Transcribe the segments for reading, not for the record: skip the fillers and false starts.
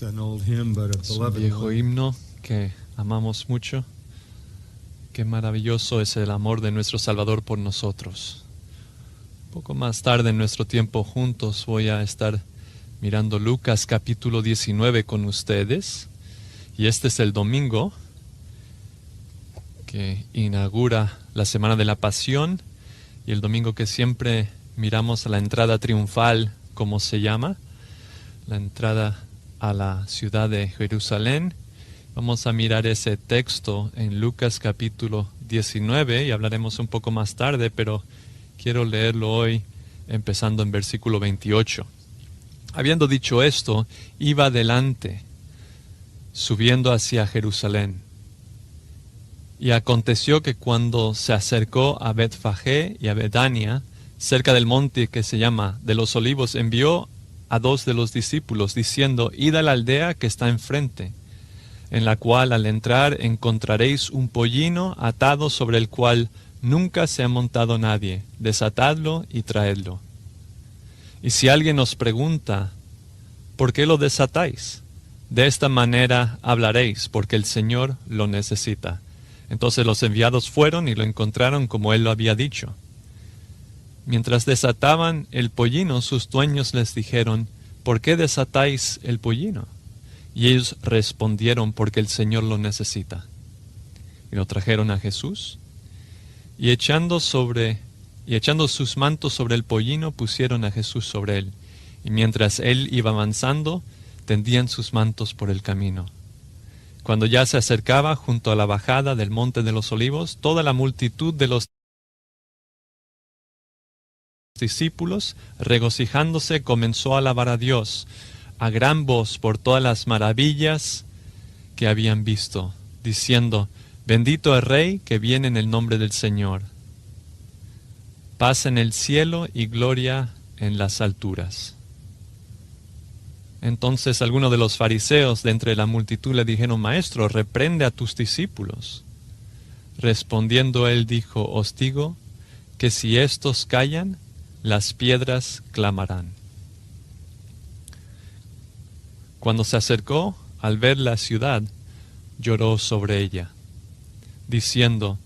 It's an old hymn, but a Es un beloved viejo one. himno que amamos mucho. Qué maravilloso es el amor de nuestro Salvador por nosotros. Un poco más tarde en nuestro tiempo juntos voy a estar mirando Lucas capítulo 19 con ustedes. Y este es el domingo que inaugura la Semana de la Pasión y el domingo que siempre miramos a la entrada triunfal, como se llama, la entrada a la ciudad de Jerusalén. Vamos a mirar ese texto en Lucas capítulo 19 y hablaremos un poco más tarde, pero quiero leerlo hoy empezando en versículo 28. Habiendo dicho esto, iba adelante, subiendo hacia Jerusalén. Y aconteció que cuando se acercó a Betfagé y a Betania, cerca del monte que se llama de los Olivos, envió a 2 de los discípulos, diciendo: Id a la aldea que está enfrente, en la cual al entrar encontraréis un pollino atado sobre el cual nunca se ha montado nadie. Desatadlo y traedlo. Y si alguien os pregunta: ¿por qué lo desatáis? De esta manera hablaréis, porque el Señor lo necesita. Entonces los enviados fueron y lo encontraron como él lo había dicho. Mientras desataban el pollino, sus dueños les dijeron: ¿por qué desatáis el pollino? Y ellos respondieron: porque el Señor lo necesita. Y lo trajeron a Jesús, y echando sus mantos sobre el pollino, pusieron a Jesús sobre él. Y mientras él iba avanzando, tendían sus mantos por el camino. Cuando ya se acercaba junto a la bajada del monte de los Olivos, toda la multitud de los discípulos, regocijándose, comenzó a alabar a Dios a gran voz por todas las maravillas que habían visto, diciendo: Bendito el Rey que viene en el nombre del Señor. Paz en el cielo y gloria en las alturas. Entonces algunos de los fariseos de entre la multitud le dijeron: Maestro, reprende a tus discípulos. Respondiendo él dijo: Os digo que si éstos callan, las piedras clamarán. Cuando se acercó, al ver la ciudad, lloró sobre ella, diciendo: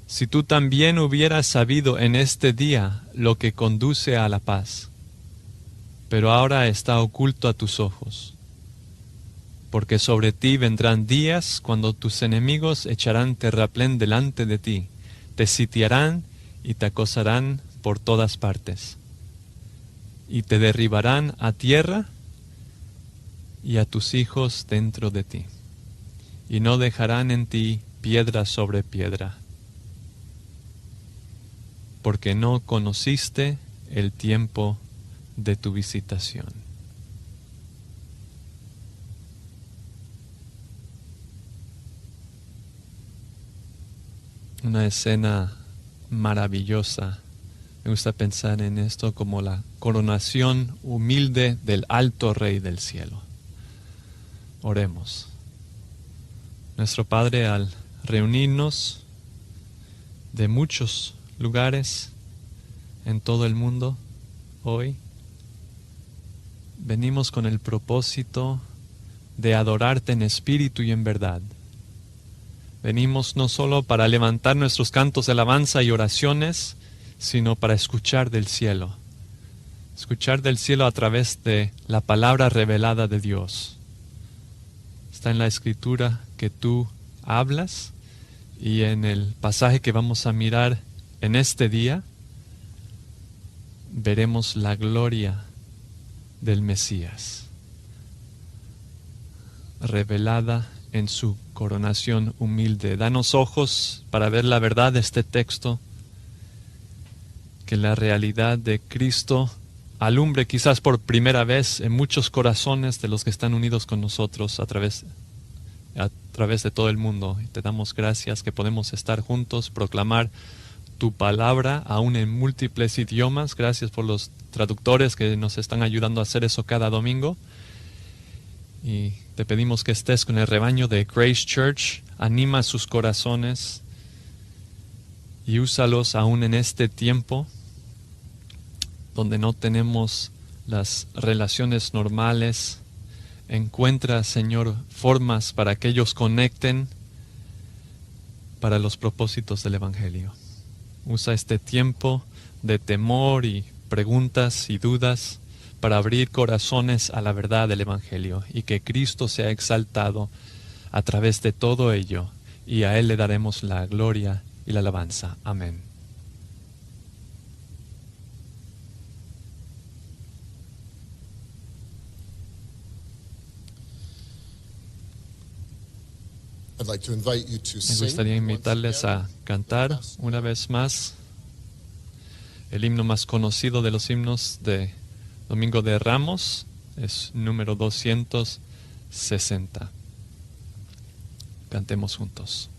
Si tú también hubieras sabido en este día lo que conduce a la paz, pero ahora está oculto a tus ojos. Porque sobre ti vendrán días cuando tus enemigos echarán terraplén delante de ti, te sitiarán y te acosarán por todas partes, y te derribarán a tierra y a tus hijos dentro de ti, y no dejarán en ti piedra sobre piedra, porque no conociste el tiempo de tu visitación. Una escena maravillosa. Me gusta pensar en esto como la coronación humilde del alto Rey del cielo. Oremos. Nuestro Padre, al reunirnos de muchos lugares en todo el mundo hoy, venimos con el propósito de adorarte en espíritu y en verdad. Venimos no solo para levantar nuestros cantos de alabanza y oraciones, sino para escuchar del cielo. Escuchar del cielo a través de la palabra revelada de Dios. Está en la Escritura que tú hablas, y en el pasaje que vamos a mirar en este día, veremos la gloria del Mesías, revelada en su coronación humilde. Danos ojos para ver la verdad de este texto, que la realidad de Cristo alumbre quizás por primera vez en muchos corazones de los que están unidos con nosotros a través de todo el mundo. Y te damos gracias que podemos estar juntos, proclamar tu palabra aún en múltiples idiomas. Gracias por los traductores que nos están ayudando a hacer eso cada domingo. Y te pedimos que estés con el rebaño de Grace Church, anima sus corazones y úsalos aún en este tiempo donde no tenemos las relaciones normales Encuentra, Señor, formas para que ellos conecten para los propósitos del Evangelio. Usa este tiempo de temor y preguntas y dudas para abrir corazones a la verdad del Evangelio y que Cristo sea exaltado a través de todo ello, y a Él le daremos la gloria y la alabanza. Amén. Me gustaría invitarles a cantar una vez más el himno más conocido de los himnos de Domingo de Ramos, es número 260. Cantemos juntos.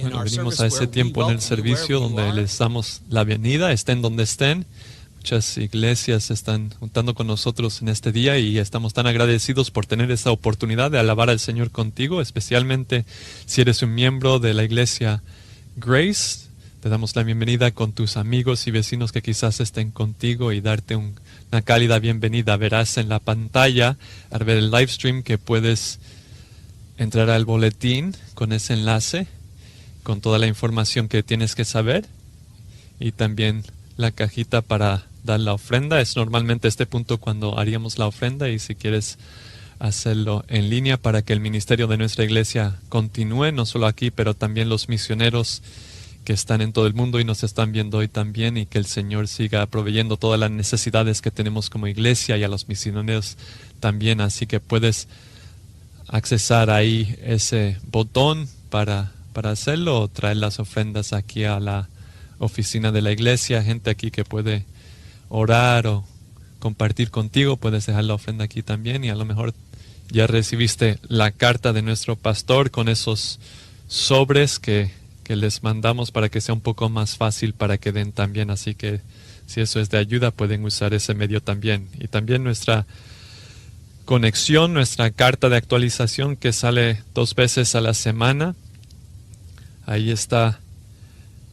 Bueno, venimos a ese tiempo en el servicio donde les damos la bienvenida, estén donde estén. Muchas iglesias están juntando con nosotros en este día y estamos tan agradecidos por tener esta oportunidad de alabar al Señor contigo, especialmente si eres un miembro de la iglesia Grace. Te damos la bienvenida con tus amigos y vecinos que quizás estén contigo y darte una cálida bienvenida. Verás en la pantalla, al ver el live stream, que puedes entrar al boletín con ese enlace, con toda la información que tienes que saber, y también la cajita para dar la ofrenda. Es normalmente este punto cuando haríamos la ofrenda, y si quieres hacerlo en línea para que el ministerio de nuestra iglesia continúe, no solo aquí, pero también los misioneros que están en todo el mundo y nos están viendo hoy también, y que el Señor siga proveyendo todas las necesidades que tenemos como iglesia, y a los misioneros también. Así que puedes accesar ahí ese botón para hacerlo, o traer las ofrendas aquí a la oficina de la iglesia. Gente aquí que puede orar o compartir contigo, puedes dejar la ofrenda aquí también. Y a lo mejor ya recibiste la carta de nuestro pastor con esos sobres que les mandamos para que sea un poco más fácil para que den también. Así que si eso es de ayuda, pueden usar ese medio también. Y también nuestra conexión, nuestra carta de actualización que sale 2 veces a la semana. Ahí está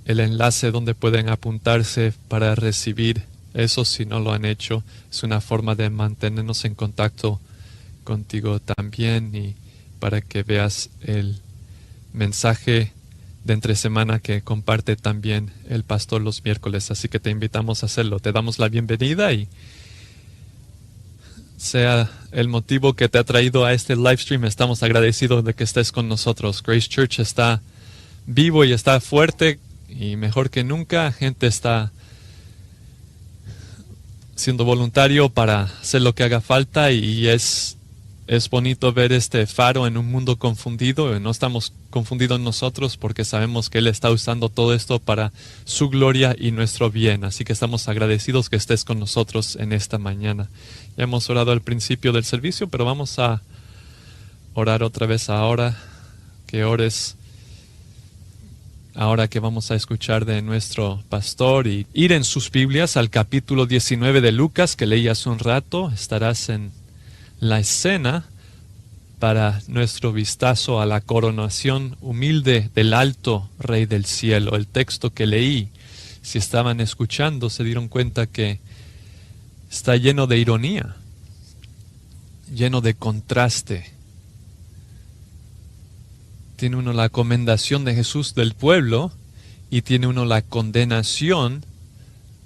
el enlace donde pueden apuntarse para recibir eso si no lo han hecho. Es una forma de mantenernos en contacto contigo también, y para que veas el mensaje de entre semana que comparte también el pastor los miércoles. Así que te invitamos a hacerlo. Te damos la bienvenida, y sea el motivo que te ha traído a este live stream, estamos agradecidos de que estés con nosotros. Grace Church está vivo y está fuerte y mejor que nunca. Gente está siendo voluntario para hacer lo que haga falta y es bonito ver este faro en un mundo confundido. No estamos confundidos nosotros porque sabemos que Él está usando todo esto para su gloria y nuestro bien. Así que estamos agradecidos que estés con nosotros en esta mañana. Ya hemos orado al principio del servicio, pero vamos a orar otra vez ahora. Que ores ahora que vamos a escuchar de nuestro pastor y ir en sus Biblias al capítulo 19 de Lucas que leí hace un rato. Estarás en la escena para nuestro vistazo a la coronación humilde del alto Rey del cielo. El texto que leí, si estaban escuchando, se dieron cuenta que está lleno de ironía, lleno de contraste. Tiene uno la comendación de Jesús del pueblo y tiene uno la condenación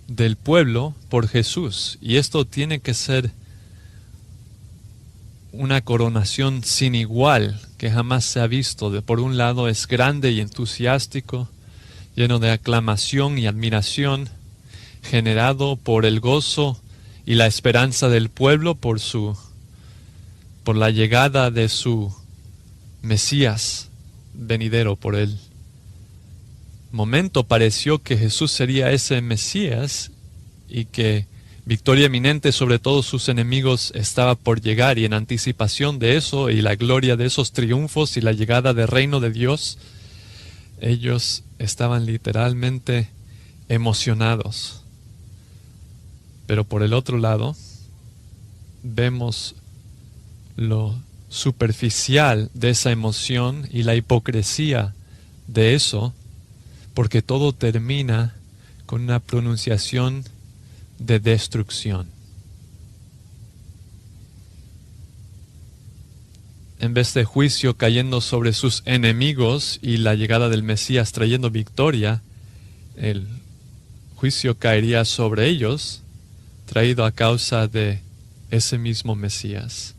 del pueblo por Jesús. Y esto tiene que ser una coronación sin igual que jamás se ha visto. Por un lado es grande y entusiástico, lleno de aclamación y admiración, generado por el gozo y la esperanza del pueblo por la llegada de su Mesías venidero. Por el momento pareció que Jesús sería ese Mesías y que victoria eminente sobre todos sus enemigos estaba por llegar, y en anticipación de eso y la gloria de esos triunfos y la llegada del reino de Dios, ellos estaban literalmente emocionados. Pero por el otro lado, vemos lo superficial de esa emoción y la hipocresía de eso, porque todo termina con una pronunciación de destrucción. En vez de juicio cayendo sobre sus enemigos y la llegada del Mesías trayendo victoria, el juicio caería sobre ellos, traído a causa de ese mismo Mesías.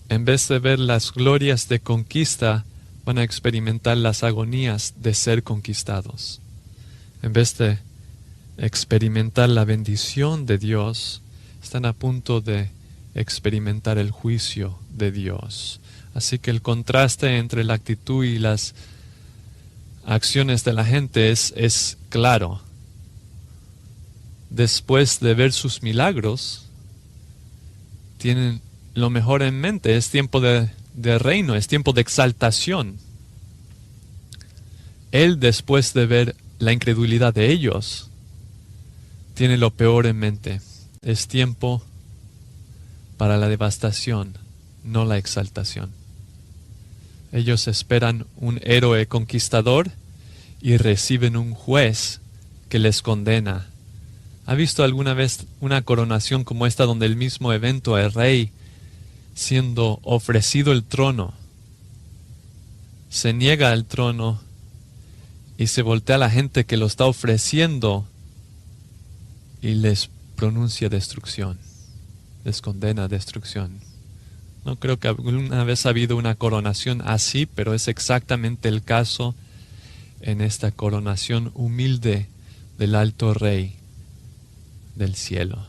En vez de ver las glorias de conquista, van a experimentar las agonías de ser conquistados. En vez de experimentar la bendición de Dios, están a punto de experimentar el juicio de Dios. Así que el contraste entre la actitud y las acciones de la gente es claro. Después de ver sus milagros, tienen lo mejor en mente. Es tiempo de reino, es tiempo de exaltación. Él, después de ver la incredulidad de ellos, tiene lo peor en mente. Es tiempo para la devastación, no la exaltación. Ellos esperan un héroe conquistador y reciben un juez que les condena. ¿Ha visto alguna vez una coronación como esta, donde el mismo evento, el rey siendo ofrecido el trono, se niega al trono y se voltea a la gente que lo está ofreciendo y les pronuncia destrucción, les condena a destrucción? No creo que alguna vez ha habido una coronación así, pero es exactamente el caso en esta coronación humilde del alto Rey del cielo.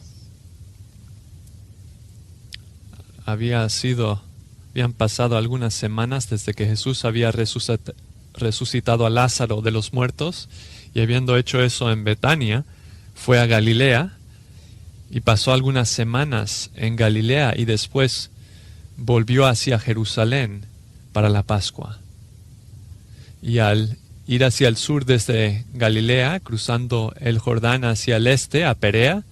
Habían pasado algunas semanas desde que Jesús había resucitado a Lázaro de los muertos, y habiendo hecho eso en Betania, fue a Galilea y pasó algunas semanas en Galilea y después volvió hacia Jerusalén para la Pascua. Y al ir hacia el sur desde Galilea, cruzando el Jordán hacia el este, a Perea,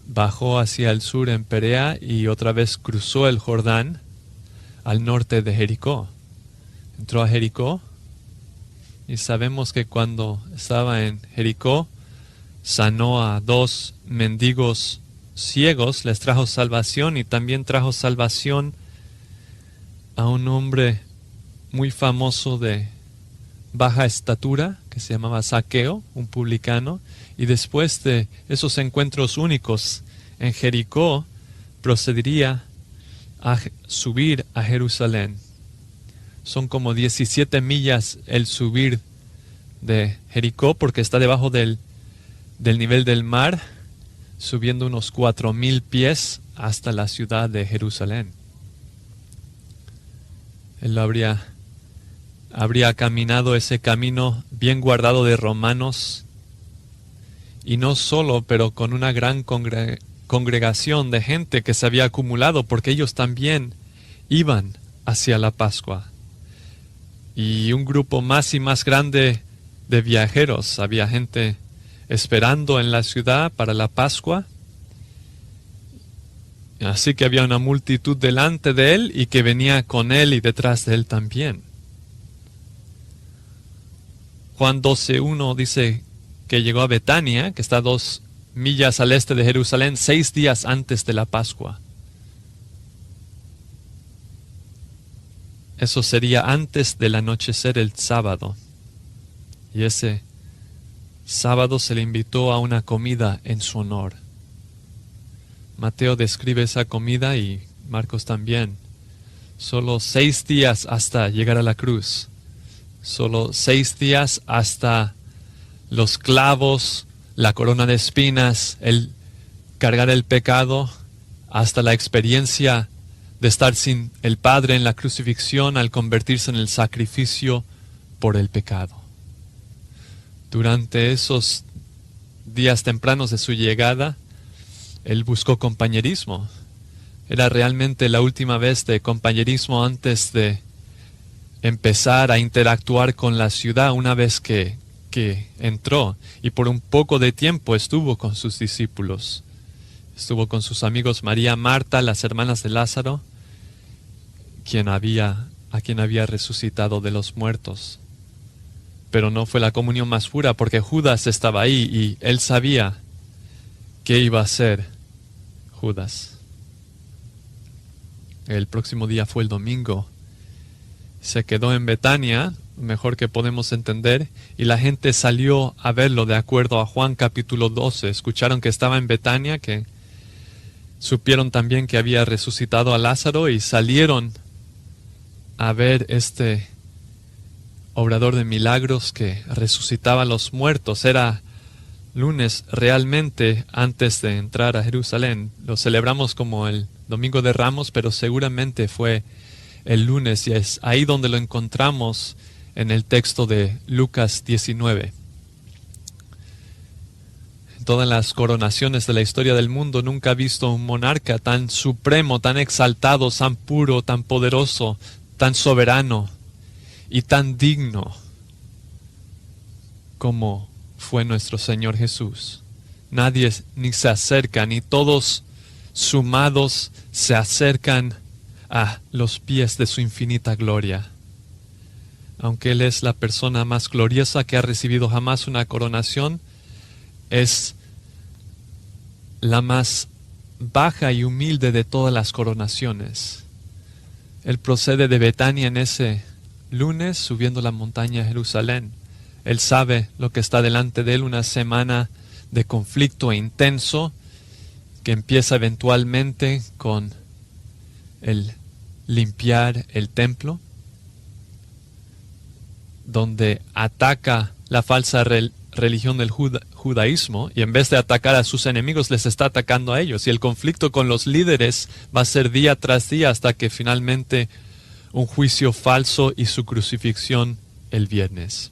bajó hacia el sur en Perea y otra vez cruzó el Jordán al norte de Jericó. Entró a Jericó y sabemos que cuando estaba en Jericó sanó a 2 mendigos ciegos, les trajo salvación, y también trajo salvación a un hombre muy famoso de baja estatura que se llamaba Zaqueo, un publicano. Y después de esos encuentros únicos en Jericó, procedería a subir a Jerusalén. Son como 17 millas el subir de Jericó, porque está debajo del nivel del mar, subiendo unos 4,000 pies hasta la ciudad de Jerusalén. Él habría caminado ese camino bien guardado de romanos, y no solo, pero con una gran congregación de gente que se había acumulado, porque ellos también iban hacia la Pascua. Y un grupo más y más grande de viajeros. Había gente esperando en la ciudad para la Pascua. Así que había una multitud delante de él y que venía con él y detrás de él también. Juan 12:1 dice que llegó a Betania, que está a 2 millas al este de Jerusalén, 6 días antes de la Pascua. Eso sería antes del anochecer el sábado. Y ese sábado se le invitó a una comida en su honor. Mateo describe esa comida y Marcos también. Solo 6 días hasta llegar a la cruz. Solo 6 días hasta los clavos, la corona de espinas, el cargar el pecado, hasta la experiencia de estar sin el Padre en la crucifixión al convertirse en el sacrificio por el pecado. Durante esos días tempranos de su llegada, él buscó compañerismo. Era realmente la última vez de compañerismo antes de empezar a interactuar con la ciudad una vez que entró. Y por un poco de tiempo estuvo con sus discípulos. Estuvo con sus amigos María, Marta, las hermanas de Lázaro, a quien había resucitado de los muertos. Pero no fue la comunión más pura porque Judas estaba ahí y él sabía qué iba a hacer Judas. El próximo día fue el domingo. Se quedó en Betania, mejor que podemos entender, y la gente salió a verlo de acuerdo a Juan capítulo 12. Escucharon que estaba en Betania, que supieron también que había resucitado a Lázaro y salieron a ver este obrador de milagros que resucitaba a los muertos. Era lunes realmente antes de entrar a Jerusalén. Lo celebramos como el Domingo de Ramos, pero seguramente fue el lunes y es ahí donde lo encontramos en el texto de Lucas 19. En todas las coronaciones de la historia del mundo nunca he visto un monarca tan supremo, tan exaltado, tan puro, tan poderoso, tan soberano y tan digno como fue nuestro Señor Jesús. Nadie ni se acerca, ni todos sumados se acercan a los pies de su infinita gloria. Aunque Él es la persona más gloriosa que ha recibido jamás una coronación, es la más baja y humilde de todas las coronaciones. Él procede de Betania en ese lunes, subiendo la montaña a Jerusalén. Él sabe lo que está delante de él, una semana de conflicto intenso que empieza eventualmente con el limpiar el templo, donde ataca la falsa religión del judaísmo, y en vez de atacar a sus enemigos, les está atacando a ellos. Y el conflicto con los líderes va a ser día tras día hasta que finalmente un juicio falso y su crucifixión el viernes.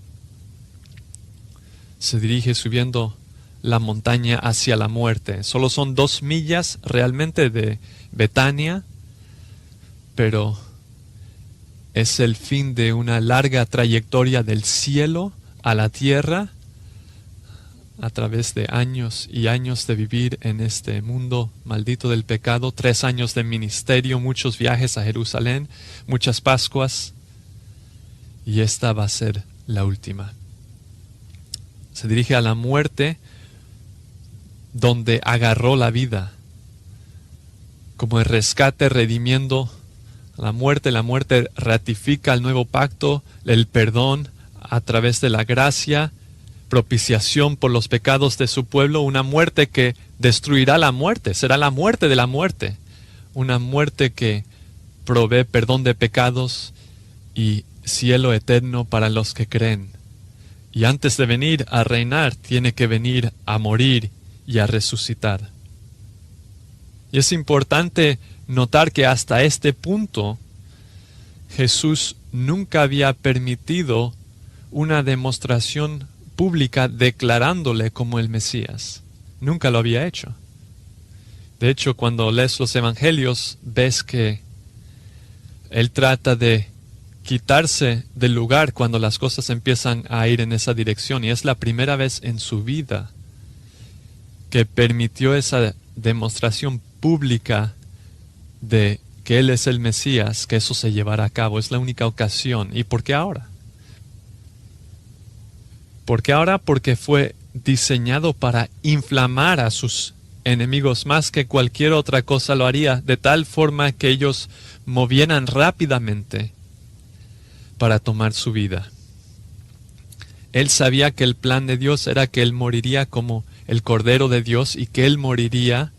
Se dirige subiendo la montaña hacia la muerte. Solo son 2 millas realmente de Betania, pero es el fin de una larga trayectoria del cielo a la tierra a través de años y años de vivir en este mundo maldito del pecado, 3 años de ministerio, muchos viajes a Jerusalén, muchas Pascuas, y esta va a ser la última. Se dirige a la muerte donde agarró la vida, como el rescate redimiendo la muerte. La muerte ratifica el nuevo pacto, el perdón a través de la gracia, propiciación por los pecados de su pueblo, una muerte que destruirá la muerte, será la muerte de la muerte, una muerte que provee perdón de pecados y cielo eterno para los que creen. Y antes de venir a reinar, tiene que venir a morir y a resucitar. Y es importante notar que hasta este punto Jesús nunca había permitido una demostración pública declarándole como el Mesías. Nunca lo había hecho. De hecho, cuando lees los evangelios, ves que él trata de quitarse del lugar cuando las cosas empiezan a ir en esa dirección. Y es la primera vez en su vida que permitió esa demostración pública de que Él es el Mesías, que eso se llevará a cabo. Es la única ocasión. ¿Y por qué ahora? ¿Por qué ahora? Porque fue diseñado para inflamar a sus enemigos más que cualquier otra cosa lo haría, de tal forma que ellos movieran rápidamente para tomar su vida. Él sabía que el plan de Dios era que Él moriría como el Cordero de Dios y que Él moriría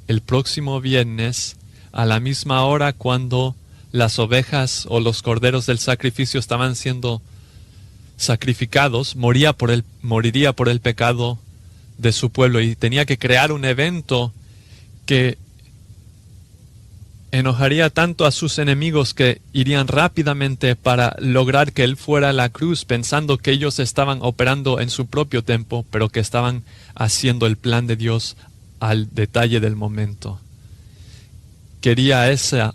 el próximo viernes a la misma hora cuando las ovejas o los corderos del sacrificio estaban siendo sacrificados, moriría por el pecado de su pueblo, y tenía que crear un evento que enojaría tanto a sus enemigos que irían rápidamente para lograr que Él fuera a la cruz, pensando que ellos estaban operando en su propio tiempo, pero que estaban haciendo el plan de Dios al detalle del momento. Quería esa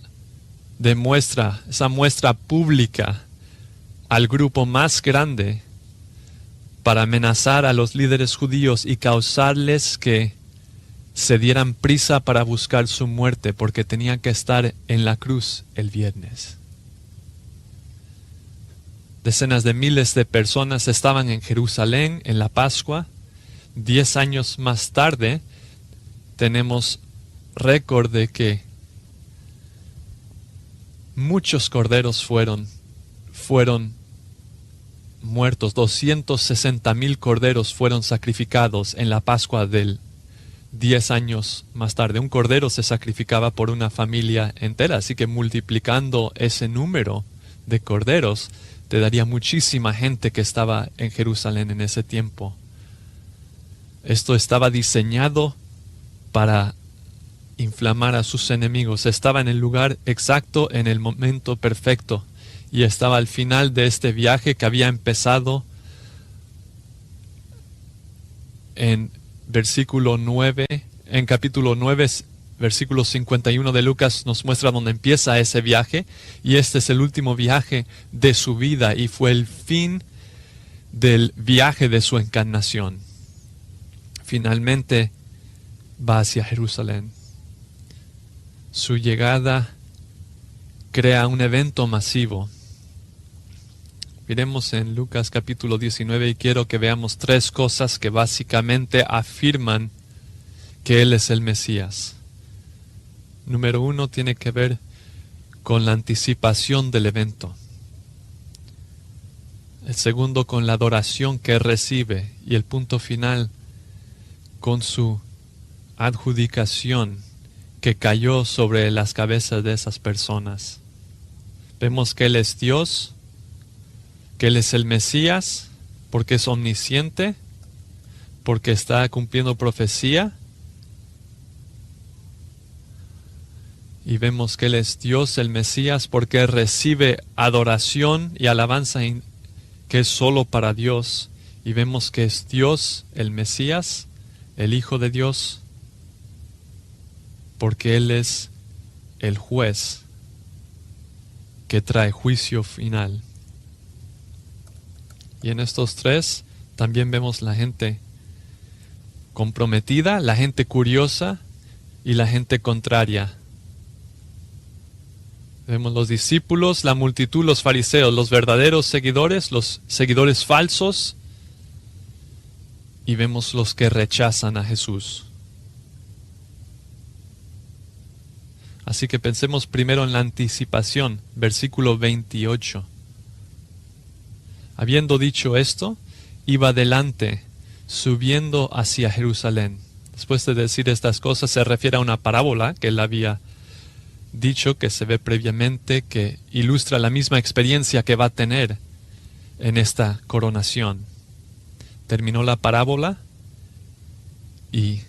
muestra pública al grupo más grande para amenazar a los líderes judíos y causarles que se dieran prisa para buscar su muerte, porque tenían que estar en la cruz el viernes. Decenas de miles de personas estaban en Jerusalén en la Pascua. 10 años más tarde tenemos récord de que muchos corderos fueron muertos. 260,000 corderos fueron sacrificados en la Pascua del 10 años más tarde. Un cordero se sacrificaba por una familia entera, así que multiplicando ese número de corderos, te daría muchísima gente que estaba en Jerusalén en ese tiempo. Esto estaba diseñado para inflamar a sus enemigos. Estaba en el lugar exacto, en el momento perfecto, y estaba al final de este viaje que había empezado en versículo 9, en capítulo 9, versículo 51 de Lucas nos muestra dónde empieza ese viaje, y este es el último viaje de su vida y fue el fin del viaje de su encarnación. Finalmente va hacia Jerusalén. Su llegada crea un evento masivo. Miremos en Lucas capítulo 19 y quiero que veamos 3 cosas que básicamente afirman que Él es el Mesías. Número 1 tiene que ver con la anticipación del evento. El segundo con la adoración que recibe, y el punto final con su adjudicación que cayó sobre las cabezas de esas personas. Vemos que Él es Dios, que Él es el Mesías, porque es omnisciente, porque está cumpliendo profecía. Y vemos que Él es Dios, el Mesías, porque recibe adoración y alabanza que es solo para Dios. Y vemos que es Dios, el Mesías, el Hijo de Dios, porque Él es el juez que trae juicio final. Y en estos 3 también vemos la gente comprometida, la gente curiosa y la gente contraria. Vemos los discípulos, la multitud, los fariseos, los verdaderos seguidores, los seguidores falsos, y vemos los que rechazan a Jesús. Así que pensemos primero en la anticipación, versículo 28. Habiendo dicho esto, iba delante, subiendo hacia Jerusalén. Después de decir estas cosas, se refiere a una parábola que él había dicho, que se ve previamente, que ilustra la misma experiencia que va a tener en esta coronación. Terminó la parábola y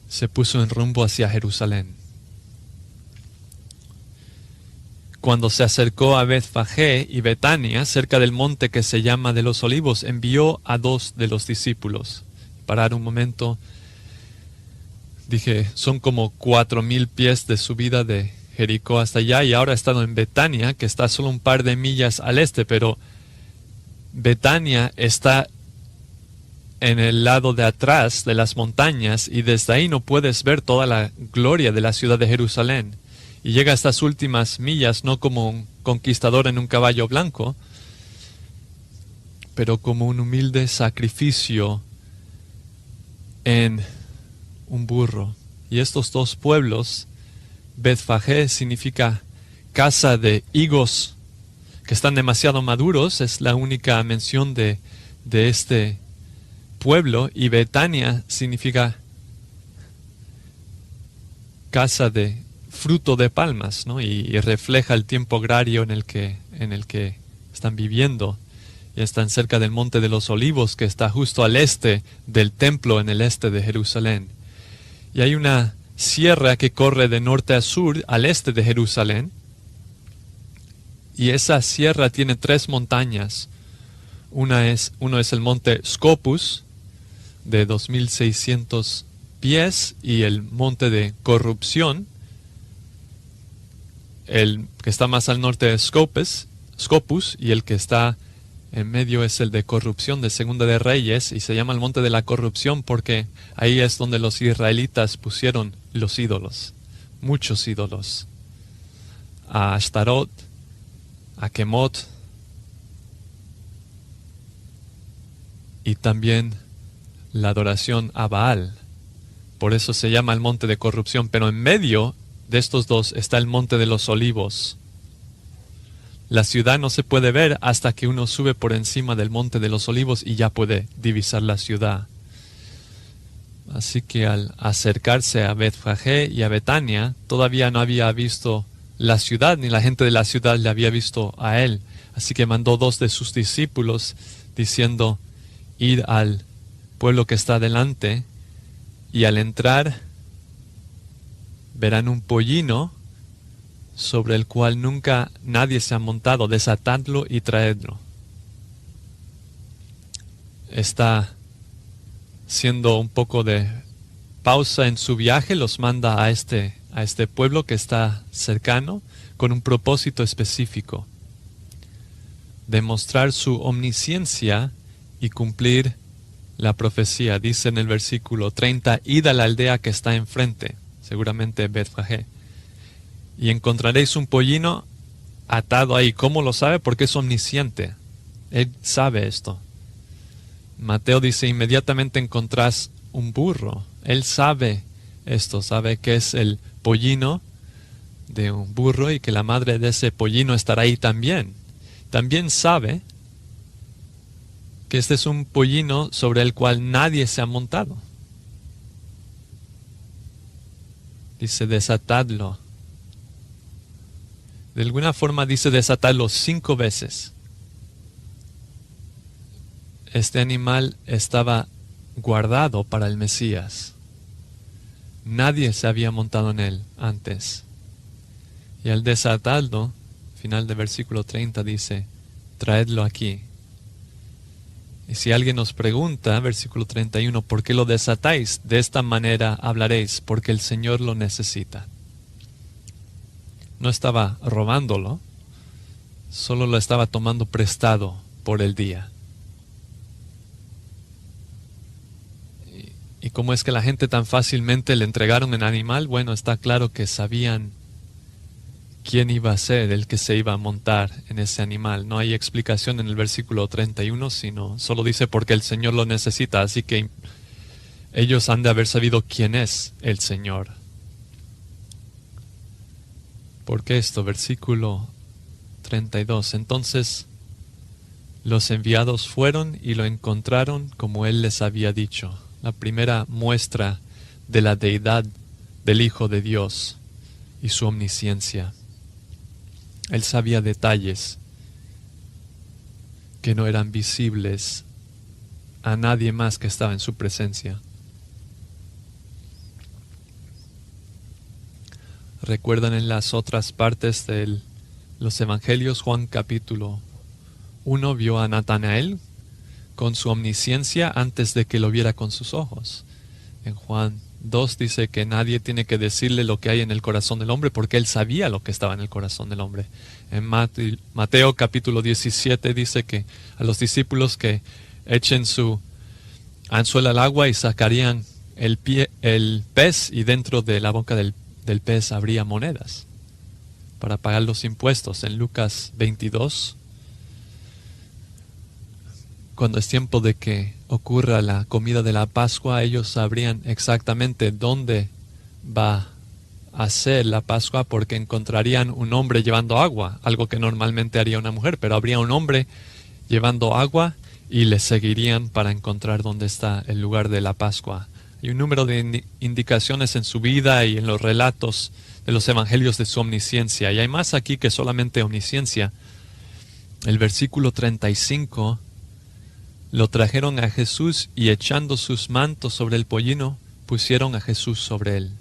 se puso en rumbo hacia Jerusalén. Cuando se acercó a Betfagé y Betania, cerca del monte que se llama de los Olivos, envió a 2 de los discípulos. Parar un momento. Dije, son como 4,000 pies de subida de Jericó hasta allá, y ahora he estado en Betania, que está solo un par de millas al este, pero Betania está en el lado de atrás de las montañas, y desde ahí no puedes ver toda la gloria de la ciudad de Jerusalén. Y llega a estas últimas millas no como un conquistador en un caballo blanco, pero como un humilde sacrificio en un burro. Y estos 2 pueblos, Betfagé significa casa de higos que están demasiado maduros, es la única mención de este pueblo, y Betania significa casa de fruto de palmas, ¿no? Y refleja el tiempo agrario en el que están viviendo. Y están cerca del Monte de los Olivos, que está justo al este del templo, en el este de Jerusalén. Y hay una sierra que corre de norte a sur, al este de Jerusalén. Y esa sierra tiene 3 montañas. Uno es el monte Scopus, de 2,600 pies, y el monte de Corrupción, el que está más al norte es Scopus, y el que está en medio es el de Corrupción, de Segunda de Reyes, y se llama el monte de la Corrupción porque ahí es donde los israelitas pusieron los ídolos, muchos ídolos, a Ashtarot, a Kemot, y también la adoración a Baal. Por eso se llama el monte de Corrupción, pero en medio de estos 2 está el monte de los Olivos. La ciudad no se puede ver hasta que uno sube por encima del monte de los Olivos y ya puede divisar la ciudad. Así que al acercarse a Betfagé y a Betania, todavía no había visto la ciudad, ni la gente de la ciudad le había visto a él. Así que mandó 2 de sus discípulos diciendo: id al pueblo que está delante, y al entrar verán un pollino sobre el cual nunca nadie se ha montado, desatadlo y traedlo. Está haciendo un poco de pausa en su viaje, los manda a este pueblo que está cercano con un propósito específico: demostrar su omnisciencia y cumplir la profecía. Dice en el versículo 30, id a la aldea que está enfrente, seguramente Betfagé, y encontraréis un pollino atado ahí. ¿Cómo lo sabe? Porque es omnisciente. Él sabe esto. Mateo dice, inmediatamente encontrás un burro. Él sabe esto, sabe que es el pollino de un burro y que la madre de ese pollino estará ahí también. También sabe que este es un pollino sobre el cual nadie se ha montado. Dice, desatadlo. De alguna forma dice desatadlo 5 veces. Este animal estaba guardado para el Mesías. Nadie se había montado en él antes. Y al desatarlo, final del versículo 30 dice, traedlo aquí. Y si alguien nos pregunta, versículo 31, ¿por qué lo desatáis? De esta manera hablaréis, porque el Señor lo necesita. No estaba robándolo, solo lo estaba tomando prestado por el día. ¿Y cómo es que la gente tan fácilmente le entregaron el animal? Bueno, está claro que sabían quién iba a ser el que se iba a montar en ese animal. No hay explicación en el versículo 31, sino solo dice porque el Señor lo necesita. Así que ellos han de haber sabido quién es el Señor. ¿Por qué esto? Versículo 32. Entonces Los enviados fueron y lo encontraron como él les había dicho. La primera muestra de la deidad del Hijo de Dios y su omnisciencia. Él sabía detalles que no eran visibles a nadie más que estaba en su presencia. ¿Recuerdan en las otras partes de los evangelios? Juan capítulo 1 vio a Natanael con su omnisciencia antes de que lo viera con sus ojos. En Juan 2 dice que nadie tiene que decirle lo que hay en el corazón del hombre porque él sabía lo que estaba en el corazón del hombre. En Mateo capítulo 17 dice que a los discípulos que echen su anzuelo al agua y sacarían el pez, y dentro de la boca del pez habría monedas para pagar los impuestos. En Lucas 22, cuando es tiempo de que ocurra la comida de la Pascua, ellos sabrían exactamente dónde va a ser la Pascua porque encontrarían un hombre llevando agua, algo que normalmente haría una mujer, pero habría un hombre llevando agua y le seguirían para encontrar dónde está el lugar de la Pascua. Hay un número de indicaciones en su vida y en los relatos de los evangelios de su omnisciencia. Y hay más aquí que solamente omnisciencia. El versículo 35, lo trajeron a Jesús y echando sus mantos sobre el pollino, pusieron a Jesús sobre él.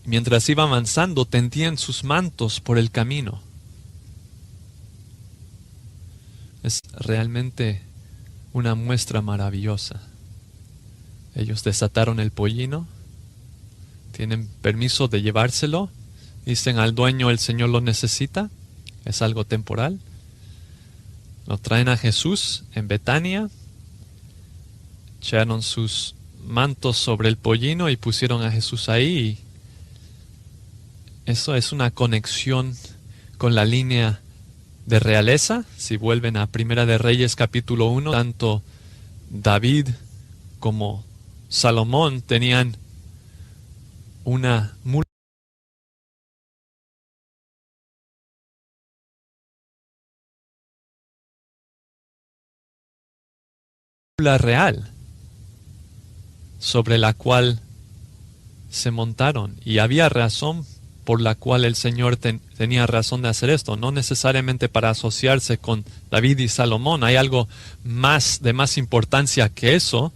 Mientras iba avanzando, tendían sus mantos por el camino. Es realmente una muestra maravillosa. Ellos desataron el pollino, tienen permiso de llevárselo, dicen al dueño el Señor lo necesita, es algo temporal. Lo traen a Jesús en Betania, echaron sus mantos sobre el pollino y pusieron a Jesús ahí. Eso es una conexión con la línea de realeza. Si vuelven a Primera de Reyes capítulo 1, tanto David como Salomón tenían una mula real sobre la cual se montaron, y había razón por la cual el Señor tenía razón de hacer esto, no necesariamente para asociarse con David y Salomón. Hay algo de más importancia que eso.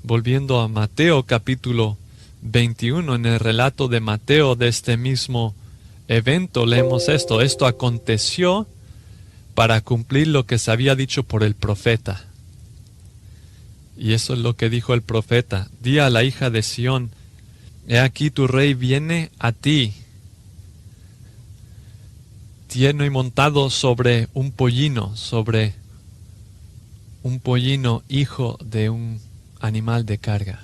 Volviendo a Mateo capítulo 21, en el relato de Mateo de este mismo evento, leemos esto: esto aconteció para cumplir lo que se había dicho por el profeta. Y eso es lo que dijo el profeta: di a la hija de Sión, he aquí tu rey viene a ti, tierno y montado sobre un pollino, hijo de un animal de carga.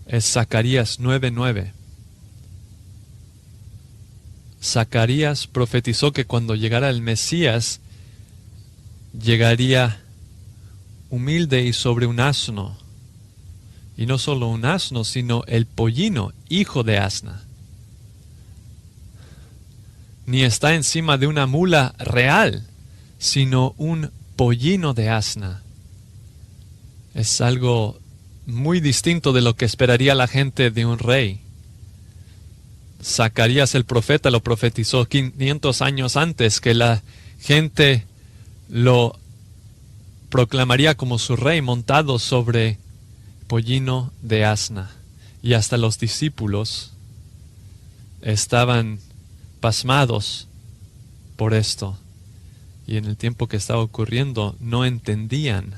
Es Zacarías 9:9. Zacarías profetizó que cuando llegara el Mesías, llegaría humilde y sobre un asno. Y no solo un asno, sino el pollino, hijo de asna. Ni está encima de una mula real, sino un pollino de asna. Es algo muy distinto de lo que esperaría la gente de un rey. Zacarías el profeta lo profetizó 500 años antes, que la gente lo proclamaría como su rey montado sobre pollino de asna. Y hasta los discípulos estaban pasmados por esto. Y en el tiempo que estaba ocurriendo no entendían.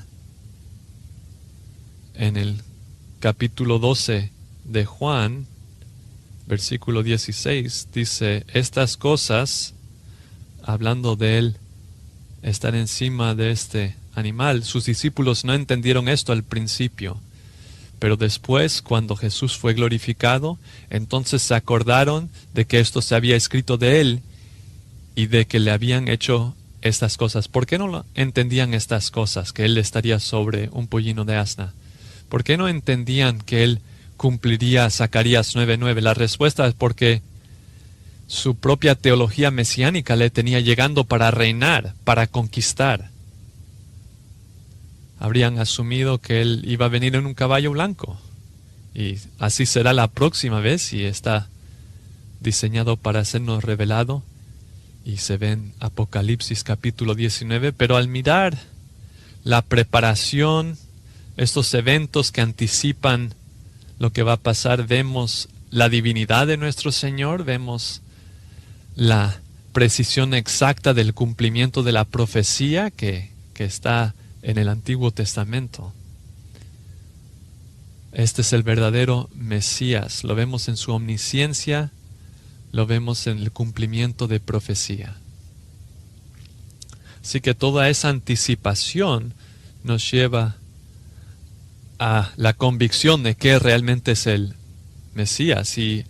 En el capítulo 12 de Juan, versículo 16, dice, estas cosas, hablando de él estar encima de este animal, sus discípulos no entendieron esto al principio. Pero después, cuando Jesús fue glorificado, entonces se acordaron de que esto se había escrito de él y de que le habían hecho estas cosas. ¿Por qué no entendían estas cosas? Que él estaría sobre un pollino de asna. ¿Por qué no entendían que él cumpliría Zacarías 9:9? La respuesta es porque su propia teología mesiánica le tenía llegando para reinar, para conquistar. Habrían asumido que él iba a venir en un caballo blanco. Y así será la próxima vez, y está diseñado para sernos revelado. Y se ve en Apocalipsis capítulo 19. Pero al mirar la preparación, estos eventos que anticipan lo que va a pasar, vemos la divinidad de nuestro Señor, vemos la precisión exacta del cumplimiento de la profecía que está en el Antiguo Testamento. Este es el verdadero Mesías. Lo vemos en su omnisciencia, lo vemos en el cumplimiento de profecía. Así que toda esa anticipación nos lleva a la convicción de que realmente es el Mesías. Y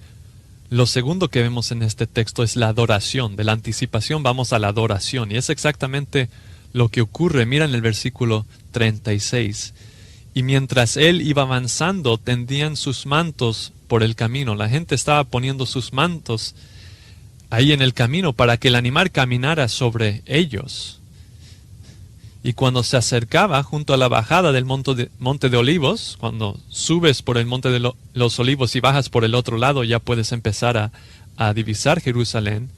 lo segundo que vemos en este texto es la adoración. De la anticipación vamos a la adoración. Y es exactamente lo que ocurre. Mira en el versículo 36. Y mientras él iba avanzando, tendían sus mantos por el camino. La gente estaba poniendo sus mantos ahí en el camino para que el animal caminara sobre ellos. Y cuando se acercaba junto a la bajada del monte de Olivos, cuando subes por el monte de los Olivos y bajas por el otro lado, ya puedes empezar a divisar Jerusalén.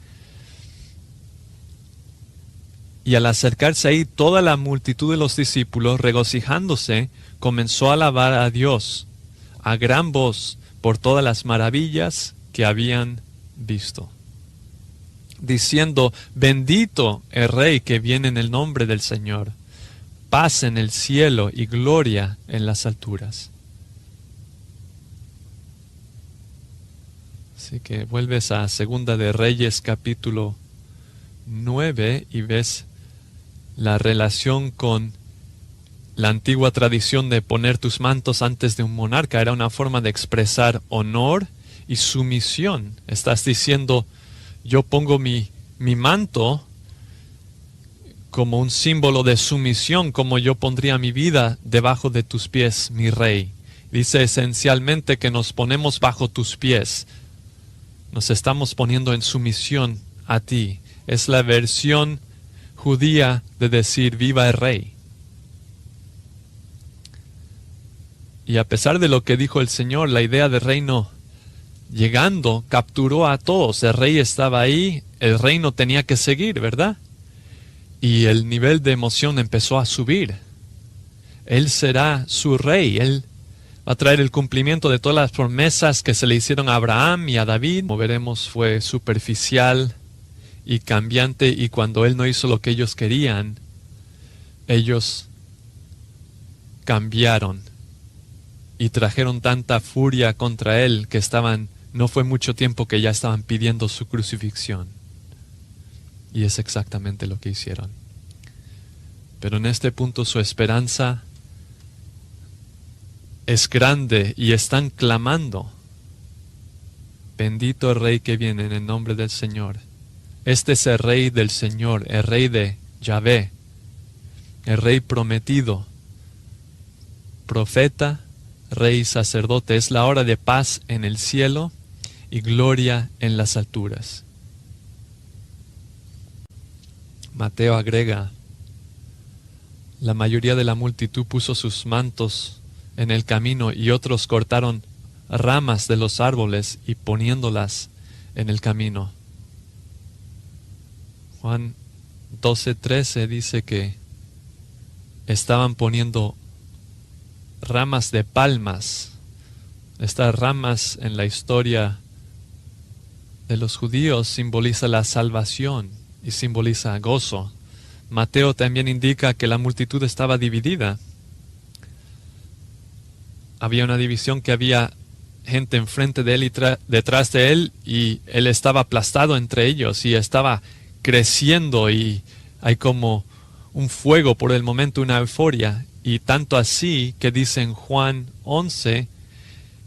Y al acercarse ahí, toda la multitud de los discípulos, regocijándose, comenzó a alabar a Dios a gran voz por todas las maravillas que habían visto, diciendo, bendito el Rey que viene en el nombre del Señor, paz en el cielo y gloria en las alturas. Así que vuelves a Segunda de Reyes capítulo 9 y ves la relación con la antigua tradición de poner tus mantos antes de un monarca. Era una forma de expresar honor y sumisión. Estás diciendo, yo pongo mi manto como un símbolo de sumisión, como yo pondría mi vida debajo de tus pies, mi rey. Dice esencialmente que nos ponemos bajo tus pies. Nos estamos poniendo en sumisión a ti. Es la versión judía de decir viva el rey. Y a pesar de lo que dijo el Señor, la idea de reino llegando capturó a todos. El rey estaba ahí, el reino tenía que seguir, ¿verdad? Y el nivel de emoción empezó a subir. Él será su rey, él va a traer el cumplimiento de todas las promesas que se le hicieron a Abraham y a David. Como veremos, fue superficial y cambiante, y cuando él no hizo lo que ellos querían, ellos cambiaron y trajeron tanta furia contra él que no fue mucho tiempo que ya estaban pidiendo su crucifixión. Y es exactamente lo que hicieron. Pero en este punto su esperanza es grande y están clamando, bendito el Rey que viene en el nombre del Señor. Este es el Rey del Señor, el Rey de Yahvé, el Rey prometido, profeta, Rey y sacerdote. Es la hora de paz en el cielo y gloria en las alturas. Mateo agrega, la mayoría de la multitud puso sus mantos en el camino y otros cortaron ramas de los árboles y poniéndolas en el camino. Juan 12:13 dice que estaban poniendo ramas de palmas. Estas ramas en la historia de los judíos simboliza la salvación y simboliza gozo. Mateo también indica que la multitud estaba dividida. Había una división, que había gente enfrente de él y detrás de él, y él estaba aplastado entre ellos y estaba creciendo, y hay como un fuego por el momento, una euforia, y tanto así que dice en Juan 11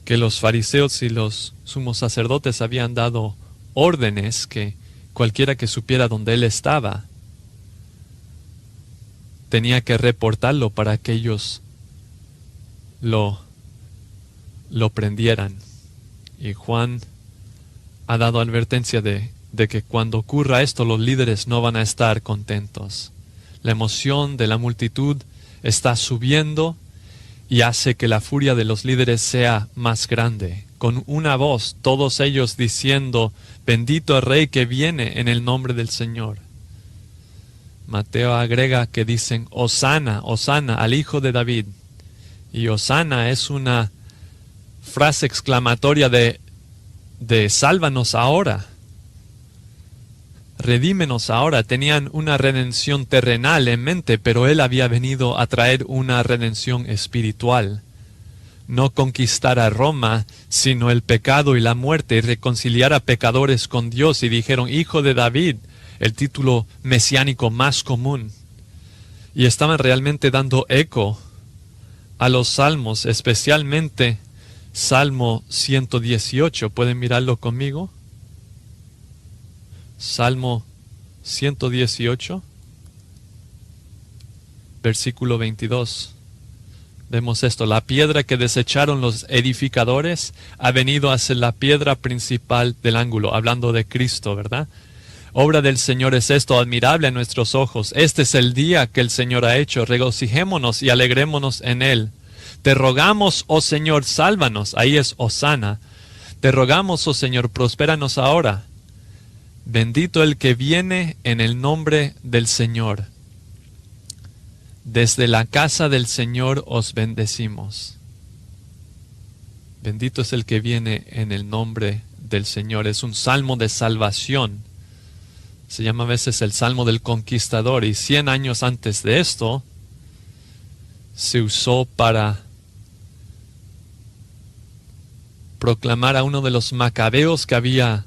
que los fariseos y los sumos sacerdotes habían dado órdenes que cualquiera que supiera dónde él estaba tenía que reportarlo para que ellos lo prendieran. Y Juan ha dado advertencia de que cuando ocurra esto, los líderes no van a estar contentos. La emoción de la multitud está subiendo y hace que la furia de los líderes sea más grande. Con una voz, todos ellos diciendo: bendito el Rey que viene en el nombre del Señor. Mateo agrega que dicen: Hosana, Hosana al Hijo de David. Y Hosana es una frase exclamatoria de sálvanos ahora, redímenos ahora. Tenían una redención terrenal en mente, pero él había venido a traer una redención espiritual. No conquistar a Roma, sino el pecado y la muerte, y reconciliar a pecadores con Dios. Y dijeron: Hijo de David, el título mesiánico más común. Y estaban realmente dando eco a los salmos, especialmente Salmo 118. ¿Pueden mirarlo conmigo? Salmo 118, versículo 22. Vemos esto: la piedra que desecharon los edificadores ha venido a ser la piedra principal del ángulo, hablando de Cristo, ¿verdad? Obra del Señor es esto, admirable a nuestros ojos. Este es el día que el Señor ha hecho, regocijémonos y alegrémonos en él. Te rogamos, oh Señor, sálvanos. Ahí es Hosana. Te rogamos, oh Señor, prospéranos ahora. Bendito el que viene en el nombre del Señor. Desde la casa del Señor os bendecimos. Bendito es el que viene en el nombre del Señor. Es un salmo de salvación. Se llama a veces el Salmo del Conquistador. Y 100 años antes de esto se usó para proclamar a uno de los macabeos que había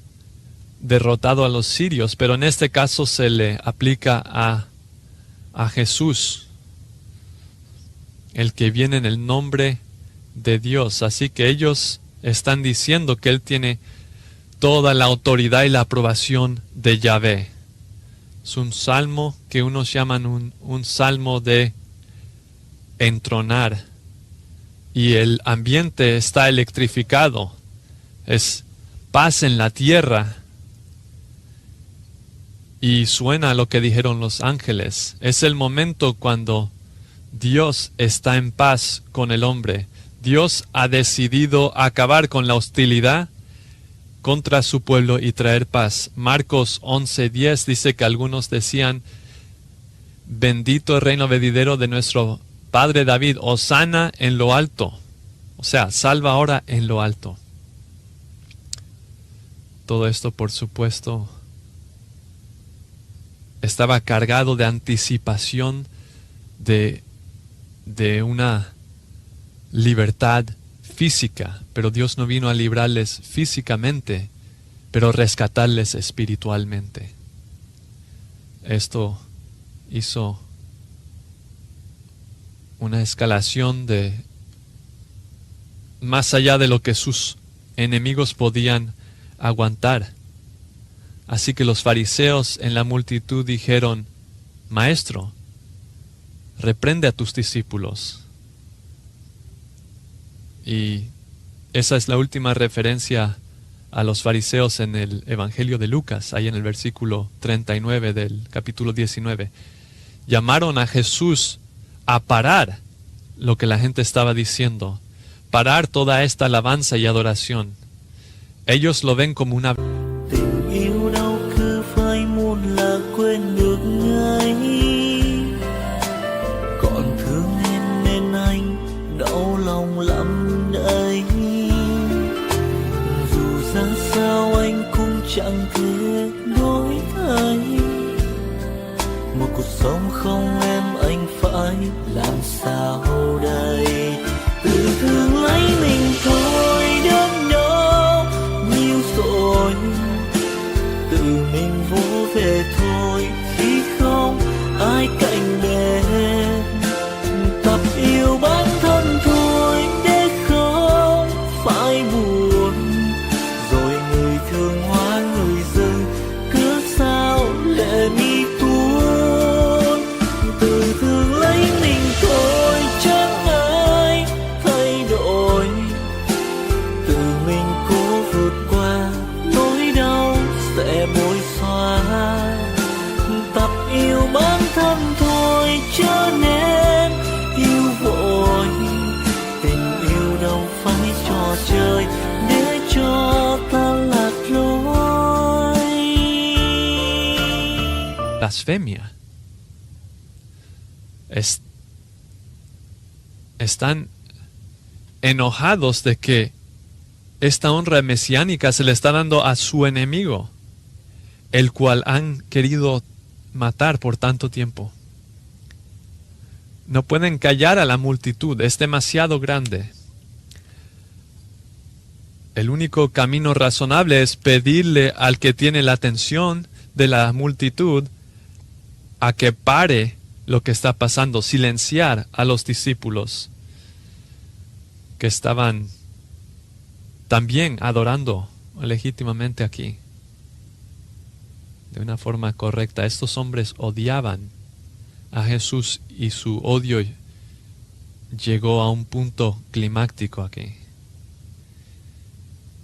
derrotado a los sirios, pero en este caso se le aplica a Jesús, el que viene en el nombre de Dios. Así que ellos están diciendo que él tiene toda la autoridad y la aprobación de Yahvé. Es un salmo que unos llaman un salmo de entronar, y el ambiente está electrificado. Es paz en la tierra, y suena lo que dijeron los ángeles. Es el momento cuando Dios está en paz con el hombre. Dios ha decidido acabar con la hostilidad contra su pueblo y traer paz. Marcos 11:10 dice que algunos decían: bendito el reino venidero de nuestro Padre David, Hosana en lo alto. O sea, salva ahora en lo alto. Todo esto, por supuesto, estaba cargado de anticipación de una libertad física, pero Dios no vino a librarles físicamente, pero rescatarles espiritualmente. Esto hizo una escalación de más allá de lo que sus enemigos podían aguantar. Así que los fariseos en la multitud dijeron: Maestro, reprende a tus discípulos. Y esa es la última referencia a los fariseos en el Evangelio de Lucas, ahí en el versículo 39 del capítulo 19. Llamaron a Jesús a parar lo que la gente estaba diciendo, parar toda esta alabanza y adoración. Ellos lo ven como una... chẳng thể đổi thay. Một cuộc sống không em anh phải làm sao đây? Tự thương lấy mình thôi, đớn đau nhiều rồi. Tự mình vỗ về thôi khi không ai cạnh bên. Tập yêu bản thân thôi để không phải buồn. Rồi người thương hóa người dưng, cứ sao lệ mi tuôn. Tự thương lấy mình thôi chẳng ai thay đổi. Tự mình cố vượt qua nỗi đau sẽ bối xóa. Tập yêu bản thân thôi chớ nên yêu vội. Tình yêu đâu phải trò chơi để cho ta lạc lối. Blasfemia. Están enojados de que esta honra mesiánica se le está dando a su enemigo, el cual han querido matar por tanto tiempo. No pueden callar a la multitud, es demasiado grande. El único camino razonable es pedirle al que tiene la atención de la multitud a que pare lo que está pasando, silenciar a los discípulos que estaban también adorando legítimamente aquí. De una forma correcta, estos hombres odiaban a Jesús y su odio llegó a un punto climático aquí.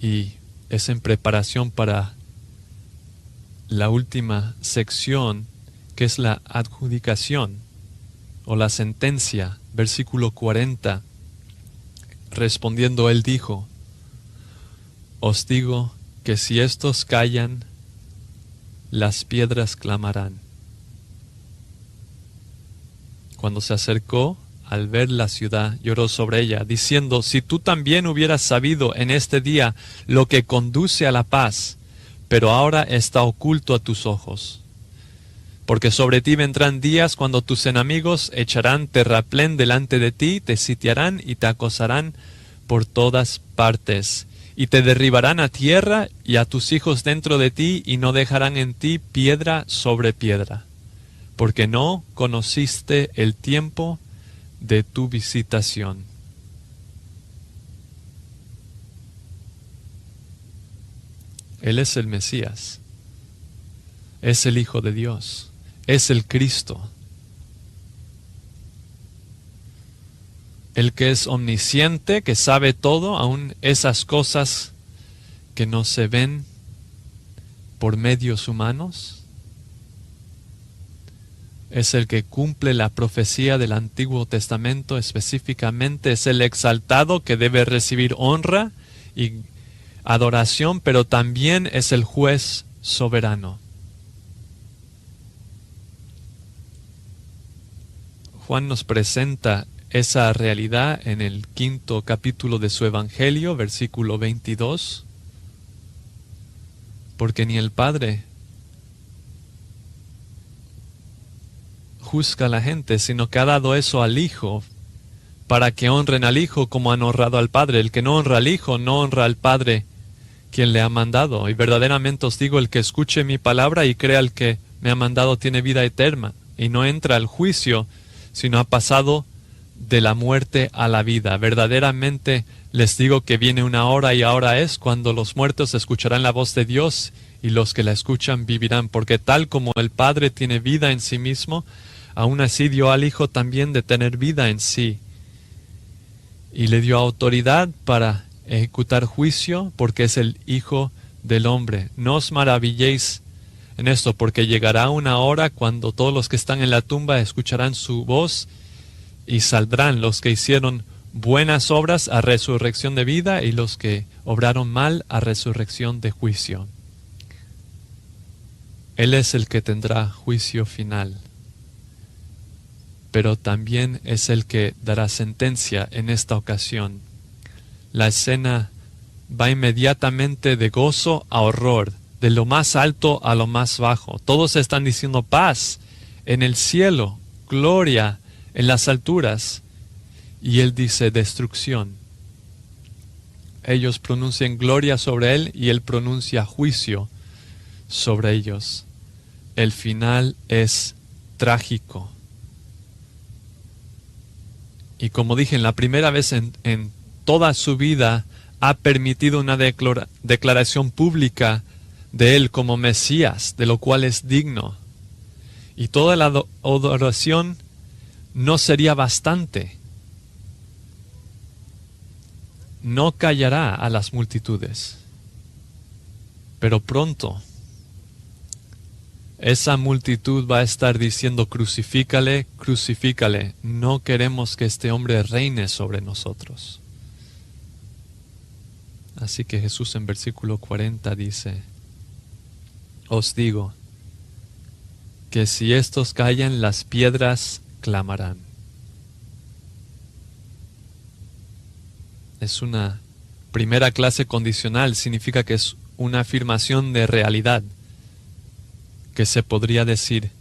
Y es en preparación para la última sección, que es la adjudicación o la sentencia, versículo 40. Respondiendo él dijo: os digo que si estos callan, las piedras clamarán. Cuando se acercó, al ver la ciudad, lloró sobre ella, diciendo: si tú también hubieras sabido en este día lo que conduce a la paz, pero ahora está oculto a tus ojos. Porque sobre ti vendrán días cuando tus enemigos echarán terraplén delante de ti, te sitiarán y te acosarán por todas partes, y te derribarán a tierra y a tus hijos dentro de ti, y no dejarán en ti piedra sobre piedra, porque no conociste el tiempo de tu visitación. Él es el Mesías, es el Hijo de Dios, es el Cristo, el que es omnisciente, que sabe todo, aun esas cosas que no se ven por medios humanos. Es el que cumple la profecía del Antiguo Testamento, específicamente es el exaltado que debe recibir honra y adoración, pero también es el juez soberano. Juan nos presenta esa realidad en el 5º capítulo de su Evangelio, versículo 22. Porque ni el Padre juzga a la gente, sino que ha dado eso al Hijo, para que honren al Hijo como han honrado al Padre. El que no honra al Hijo, no honra al Padre, quien le ha mandado. Y verdaderamente os digo, el que escuche mi palabra y crea al que me ha mandado tiene vida eterna, y no entra al juicio, sino ha pasado de la muerte a la vida. Verdaderamente les digo que viene una hora, y ahora es, cuando los muertos escucharán la voz de Dios, y los que la escuchan vivirán. Porque tal como el Padre tiene vida en sí mismo, aún así dio al Hijo también de tener vida en sí. Y le dio autoridad para ejecutar juicio, porque es el Hijo del Hombre. No os maravilléis en esto, porque llegará una hora cuando todos los que están en la tumba escucharán su voz, y saldrán los que hicieron buenas obras a resurrección de vida, y los que obraron mal a resurrección de juicio. Él es el que tendrá juicio final, pero también es el que dará sentencia en esta ocasión. La escena va inmediatamente de gozo a horror, de lo más alto a lo más bajo. Todos están diciendo paz en el cielo, gloria en las alturas. Y él dice destrucción. Ellos pronuncian gloria sobre él y él pronuncia juicio sobre ellos. El final es trágico. Y como dije, en la primera vez en toda su vida ha permitido una declaración pública de él como Mesías, de lo cual es digno. Y toda la adoración no sería bastante. No callará a las multitudes. Pero pronto esa multitud va a estar diciendo crucifícale, crucifícale. No queremos que este hombre reine sobre nosotros. Así que Jesús en versículo 40 dice, os digo que si estos callan, las piedras clamarán. Es una primera clase condicional, significa que es una afirmación de realidad, que se podría decir,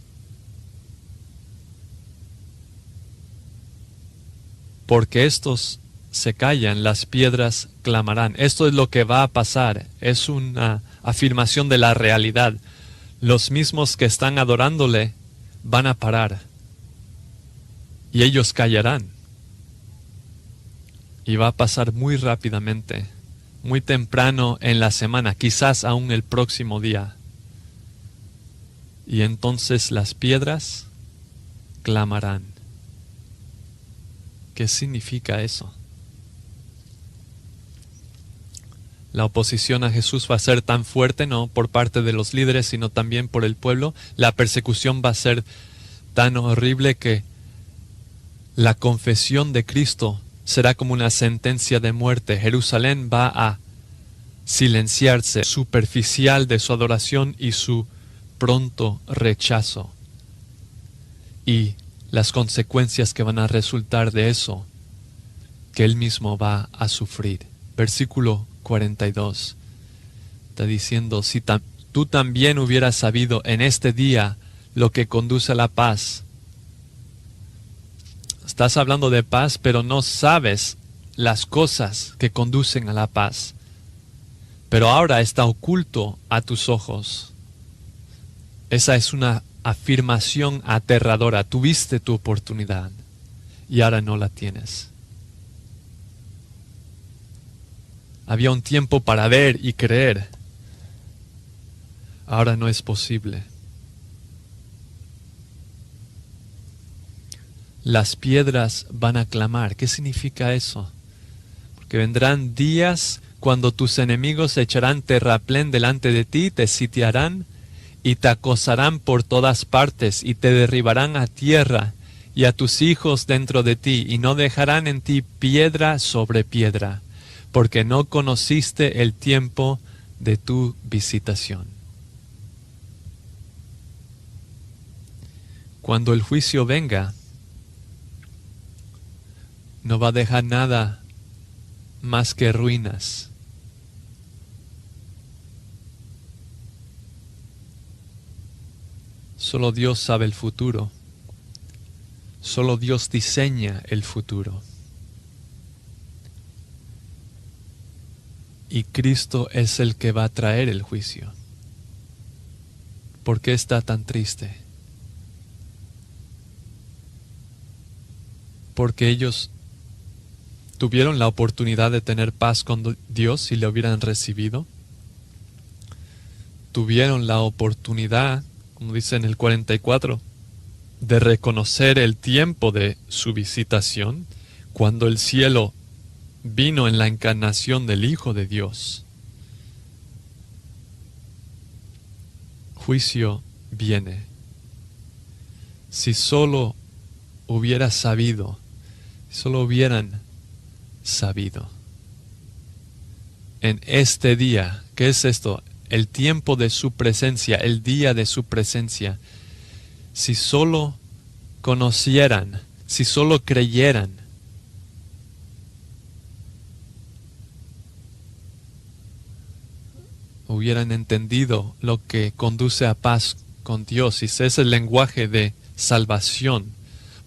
porque estos se callan, las piedras clamarán. Esto es lo que va a pasar, es una afirmación de la realidad. Los mismos que están adorándole van a parar y ellos callarán. Y va a pasar muy rápidamente, muy temprano en la semana, quizás aún el próximo día. Y entonces las piedras clamarán. ¿Qué significa eso? La oposición a Jesús va a ser tan fuerte, no por parte de los líderes, sino también por el pueblo. La persecución va a ser tan horrible que la confesión de Cristo será como una sentencia de muerte. Jerusalén va a silenciarse, superficial de su adoración y su pronto rechazo. Y las consecuencias que van a resultar de eso, que él mismo va a sufrir. Versículo 42 está diciendo, si tú también hubieras sabido en este día lo que conduce a la paz. Estás hablando de paz, pero no sabes las cosas que conducen a la paz. Pero ahora está oculto a tus ojos. Esa es una afirmación aterradora. Tuviste tu oportunidad y ahora no la tienes. Había un tiempo para ver y creer. Ahora no es posible. Las piedras van a clamar. ¿Qué significa eso? Porque vendrán días cuando tus enemigos echarán terraplén delante de ti, te sitiarán y te acosarán por todas partes y te derribarán a tierra y a tus hijos dentro de ti y no dejarán en ti piedra sobre piedra, porque no conociste el tiempo de tu visitación. Cuando el juicio venga, no va a dejar nada más que ruinas. Solo Dios sabe el futuro. Solo Dios diseña el futuro. Y Cristo es el que va a traer el juicio. ¿Por qué está tan triste? Porque ellos tuvieron la oportunidad de tener paz con Dios si le hubieran recibido. Tuvieron la oportunidad, como dice en el 44, de reconocer el tiempo de su visitación, cuando el cielo vino en la encarnación del Hijo de Dios. Juicio viene. Si solo hubiera sabido, solo hubieran sabido. En este día, ¿qué es esto? El tiempo de su presencia, el día de su presencia. Si solo conocieran, si solo creyeran, hubieran entendido lo que conduce a paz con Dios. Y ese es el lenguaje de salvación.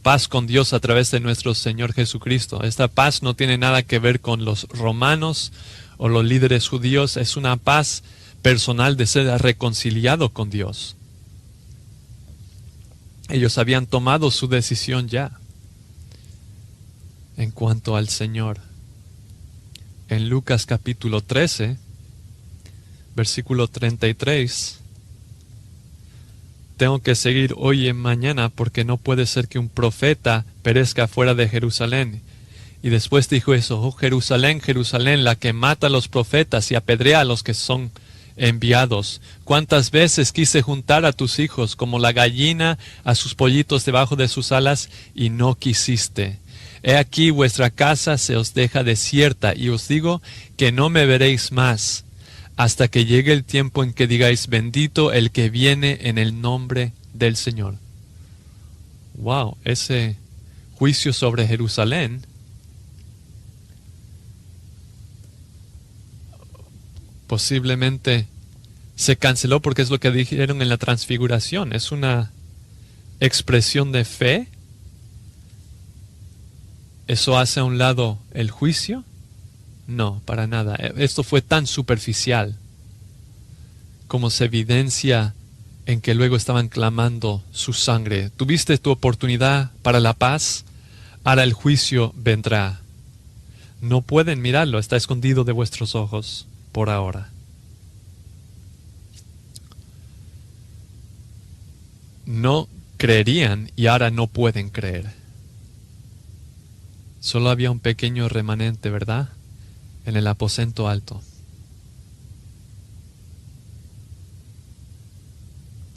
Paz con Dios a través de nuestro Señor Jesucristo. Esta paz no tiene nada que ver con los romanos o los líderes judíos. Es una paz personal de ser reconciliado con Dios. Ellos habían tomado su decisión ya en cuanto al Señor. En Lucas capítulo 13, versículo 33, tengo que seguir hoy y mañana porque no puede ser que un profeta perezca fuera de Jerusalén. Y después dijo eso: oh Jerusalén, Jerusalén, la que mata a los profetas y apedrea a los que son enviados. ¿Cuántas veces quise juntar a tus hijos como la gallina a sus pollitos debajo de sus alas y no quisiste? He aquí vuestra casa se os deja desierta y os digo que no me veréis más hasta que llegue el tiempo en que digáis: bendito el que viene en el nombre del Señor. Wow, ese juicio sobre Jerusalén posiblemente se canceló porque es lo que dijeron en la transfiguración. Es una expresión de fe. ¿Eso hace a un lado el juicio? No, para nada. Esto fue tan superficial como se evidencia en que luego estaban clamando su sangre. Tuviste tu oportunidad para la paz, ahora el juicio vendrá. No pueden mirarlo, está escondido de vuestros ojos por ahora. No creerían y ahora no pueden creer. Solo había un pequeño remanente, ¿verdad?, en el aposento alto.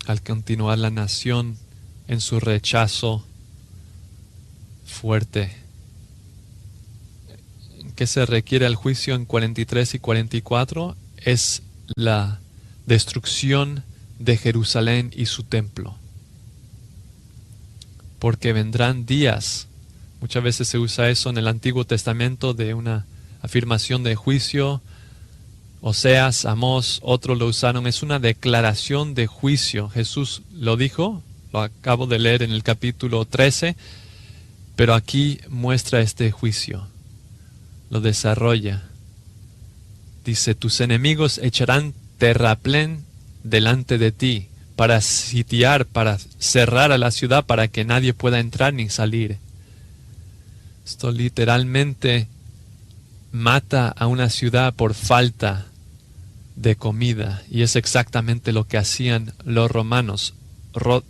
Al continuar la nación en su rechazo fuerte. ¿Qué se requiere al juicio en 43 y 44? Es la destrucción de Jerusalén y su templo. Porque vendrán días, muchas veces se usa eso en el Antiguo Testamento de una afirmación de juicio. Oseas, Amós, otros lo usaron. Es una declaración de juicio. Jesús lo dijo, lo acabo de leer en el capítulo 13, pero aquí muestra este juicio. Lo desarrolla. Dice: tus enemigos echarán terraplén delante de ti para sitiar, para cerrar a la ciudad, para que nadie pueda entrar ni salir. Esto literalmente mata a una ciudad por falta de comida, y es exactamente lo que hacían los romanos.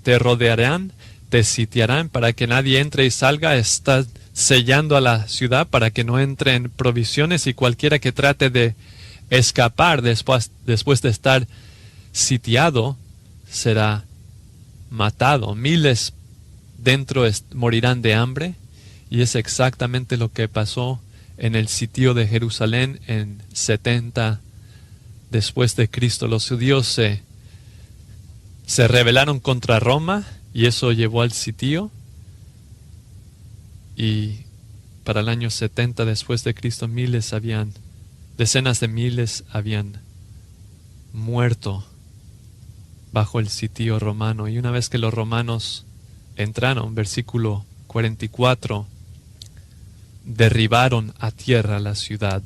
Te rodearán, te sitiarán para que nadie entre y salga. Estás sellando a la ciudad para que no entren provisiones, y cualquiera que trate de escapar después de estar sitiado será matado. Miles dentro morirán de hambre, y es exactamente lo que pasó en el sitio de Jerusalén en 70 después de Cristo. Los judíos se rebelaron contra Roma y eso llevó al sitio. Y para el año 70 después de Cristo, decenas de miles habían muerto bajo el sitio romano. Y una vez que los romanos entraron, versículo 44, derribaron a tierra la ciudad.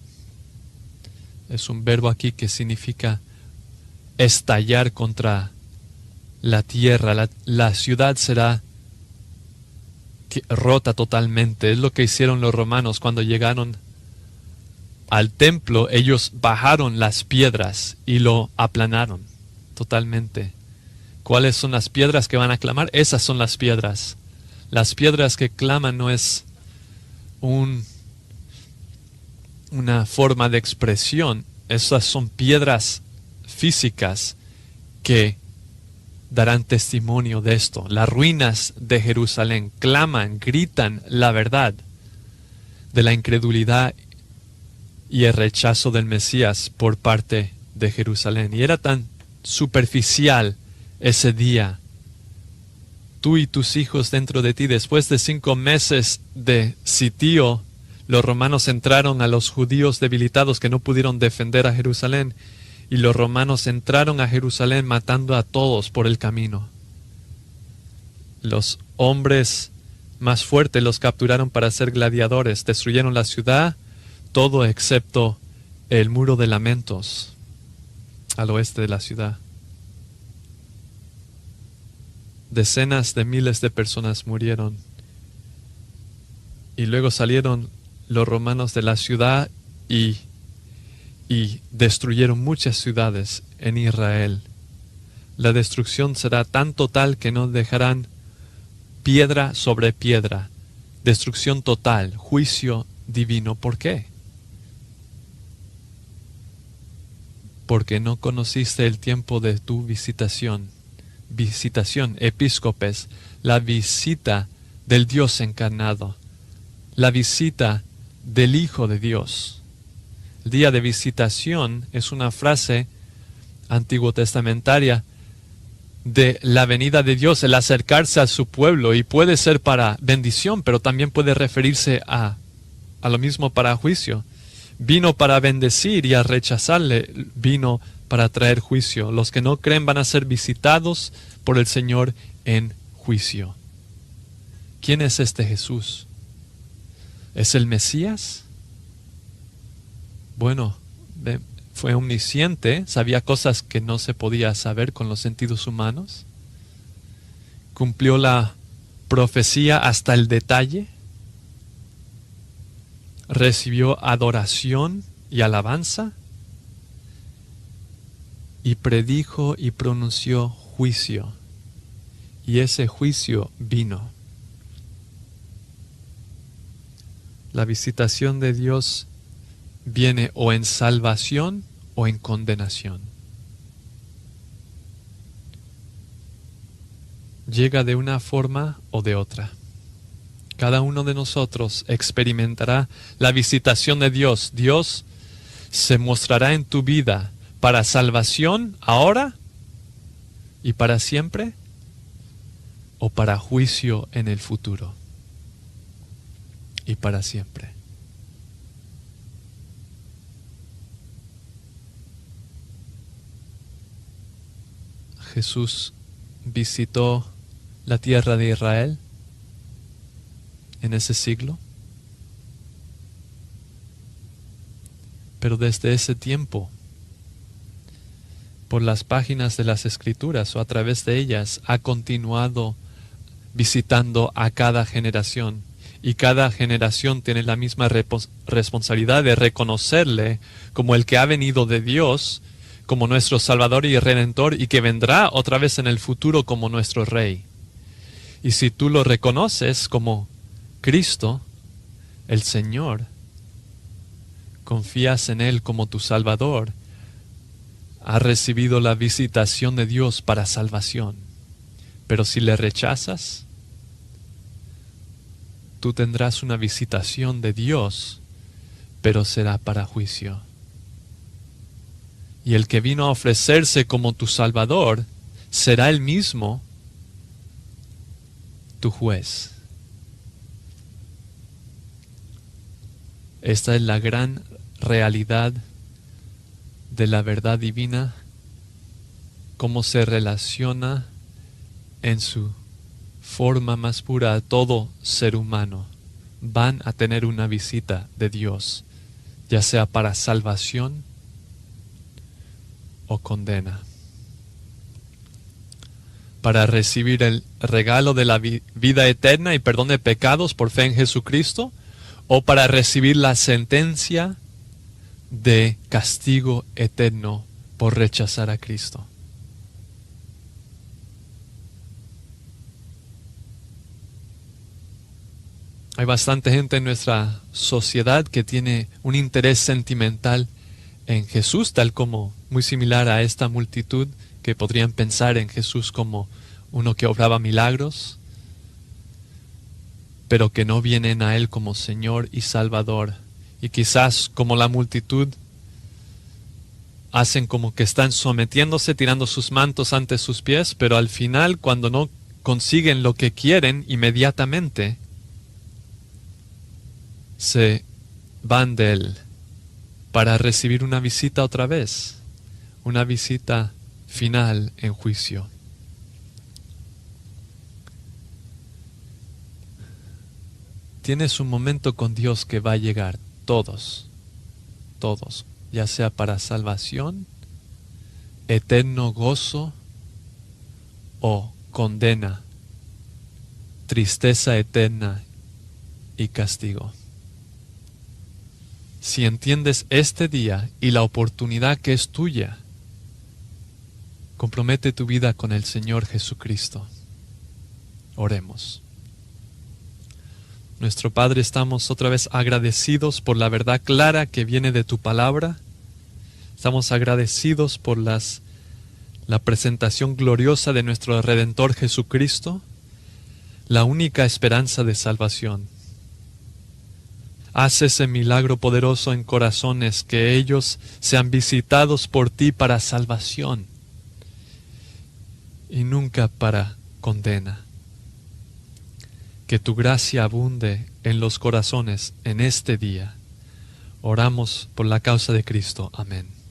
Es un verbo aquí que significa estallar contra la tierra. La ciudad será rota totalmente. Es lo que hicieron los romanos cuando llegaron al templo. Ellos bajaron las piedras y lo aplanaron totalmente. ¿Cuáles son las piedras que van a clamar? Esas son las piedras. Las piedras que claman no es una forma de expresión. Esas son piedras físicas que darán testimonio de esto. Las ruinas de Jerusalén claman, gritan la verdad de la incredulidad y el rechazo del Mesías por parte de Jerusalén. Y era tan superficial ese día. Tú y tus hijos dentro de ti. Después de 5 meses de sitio, los romanos entraron a los judíos debilitados que no pudieron defender a Jerusalén y los romanos entraron a Jerusalén matando a todos por el camino. Los hombres más fuertes los capturaron para ser gladiadores, destruyeron la ciudad, todo excepto el muro de lamentos al oeste de la ciudad. Decenas de miles de personas murieron. Y luego salieron los romanos de la ciudad y destruyeron muchas ciudades en Israel. La destrucción será tan total que no dejarán piedra sobre piedra. Destrucción total, juicio divino. ¿Por qué? Porque no conociste el tiempo de tu visitación. Visitación, episcopes, la visita del Dios encarnado, la visita del Hijo de Dios. El día de visitación es una frase antiguo testamentaria de la venida de Dios, el acercarse a su pueblo, y puede ser para bendición, pero también puede referirse a lo mismo para juicio. Vino para bendecir y a rechazarle vino para traer juicio. Los que no creen van a ser visitados por el Señor en juicio. ¿Quién es este Jesús? ¿Es el Mesías? Bueno, fue omnisciente, sabía cosas que no se podía saber con los sentidos humanos. Cumplió la profecía hasta el detalle. Recibió adoración y alabanza. Y predijo y pronunció juicio. Y ese juicio vino. La visitación de Dios viene o en salvación o en condenación. Llega de una forma o de otra. Cada uno de nosotros experimentará la visitación de Dios. Dios se mostrará en tu vida para salvación ahora y para siempre, o para juicio en el futuro y para siempre. Jesús visitó la tierra de Israel en ese siglo, pero desde ese tiempo, por las páginas de las Escrituras o a través de ellas, ha continuado visitando a cada generación, y cada generación tiene la misma responsabilidad de reconocerle como el que ha venido de Dios, como nuestro Salvador y Redentor, y que vendrá otra vez en el futuro como nuestro Rey. Y si tú lo reconoces como Cristo, el Señor, confías en Él como tu Salvador, has recibido la visitación de Dios para salvación. Pero si le rechazas, tú tendrás una visitación de Dios, pero será para juicio. Y el que vino a ofrecerse como tu Salvador será él mismo tu juez. Esta es la gran realidad de la verdad divina, cómo se relaciona en su forma más pura a todo ser humano. Van a tener una visita de Dios, ya sea para salvación o condena. Para recibir el regalo de la vida eterna y perdón de pecados por fe en Jesucristo, o para recibir la sentencia de castigo eterno por rechazar a Cristo. Hay bastante gente en nuestra sociedad que tiene un interés sentimental en Jesús, tal como muy similar a esta multitud que podrían pensar en Jesús como uno que obraba milagros, pero que no vienen a Él como Señor y Salvador. Y quizás como la multitud hacen como que están sometiéndose, tirando sus mantos ante sus pies, pero al final, cuando no consiguen lo que quieren, inmediatamente se van de Él para recibir una visita otra vez, una visita final en juicio. Tienes un momento con Dios que va a llegar, todos, ya sea para salvación, eterno gozo o condena, tristeza eterna y castigo. Si entiendes este día y la oportunidad que es tuya, compromete tu vida con el Señor Jesucristo. Oremos. Nuestro Padre, estamos otra vez agradecidos por la verdad clara que viene de tu palabra. Estamos agradecidos por la presentación gloriosa de nuestro Redentor Jesucristo, la única esperanza de salvación. Haz ese milagro poderoso en corazones, que ellos sean visitados por ti para salvación y nunca para condena. Que tu gracia abunde en los corazones en este día. Oramos por la causa de Cristo. Amén.